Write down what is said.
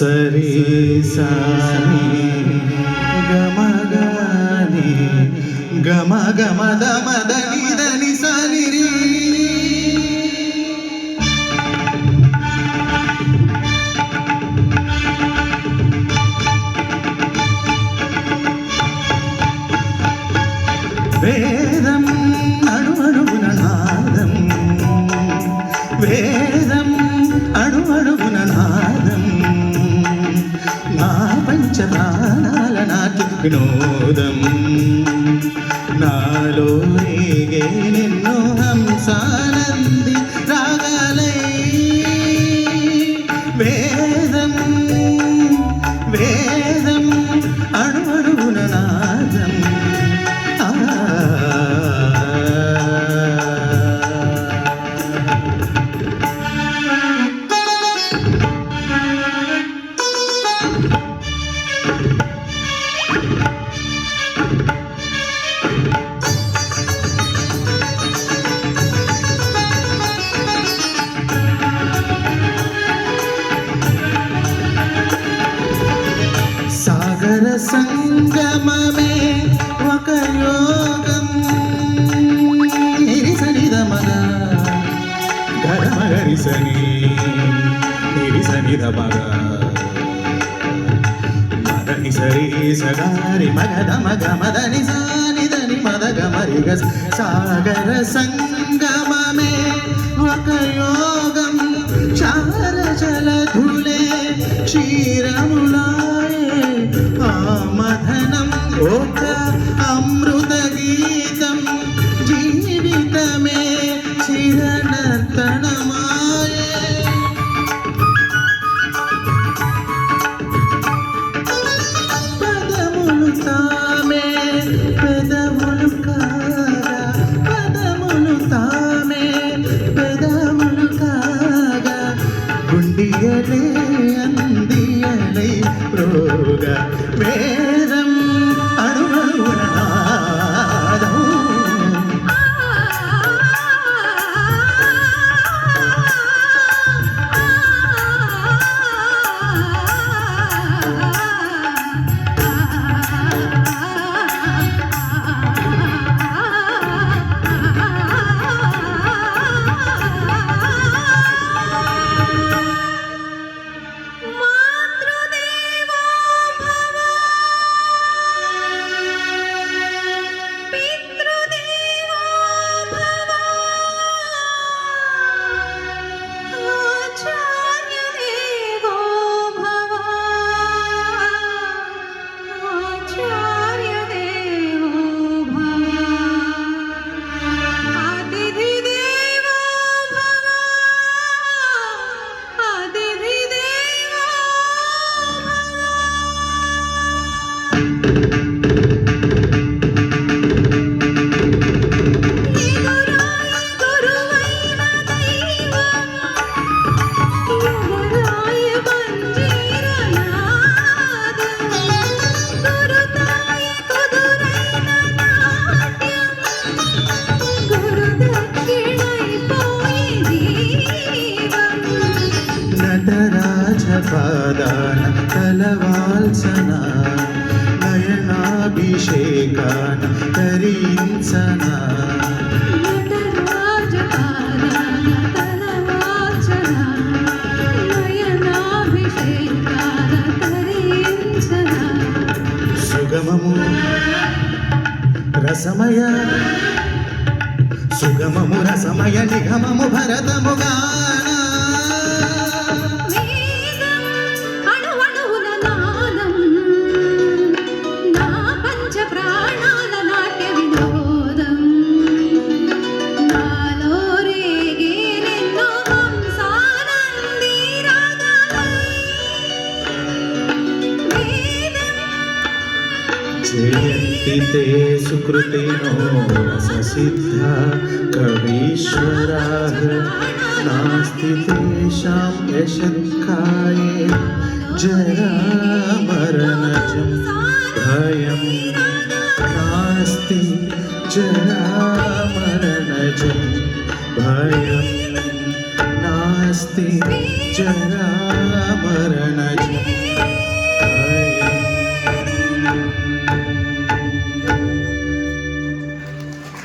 సరి సాని గమగాని గమ గమ దమ దని దని సని రి వేదం అణువణువున నాదం వేదం అణువణువున నాదం నా పంచప్రాణాల నాటి వినోదం నాలో రేగే నిన్ను హంసానంది రాగాలై వేదం వేదం అణువణువున నాదం సాగర సంగమమే ఒక యోగం నిరిసనిదమగ గరమగరిసని నిరిసనిదమగ మదని సరి సగారి మగద మగ మదని సానిదని మదగ మరిగ సాగర సంగమమే ఒక యోగం చార జలధులే క్షీరములాయే ఆ మథనం ఒక అమృత గీతం జీవితమే చిరనర్తనమాయే పదములు తామే పెదవులు కాగా పదములు తామే పెదవులు కాగా గుండియలే అందియలై రోగ వేదం అణువణువున నాదం నటరాజపాదాన తలవాల్సన నయనాభిషేకాన తరించన సుగమము రసమయ సుగమము రసమయ నిగమము భరతముగా जयन्ति ते सुकृतिनो रससिद्धा कवीश्वराः नास्ति तेषां यशत्काये जरामरणजं भयं नास्ति जरामरणजं भयं नास्ति जरा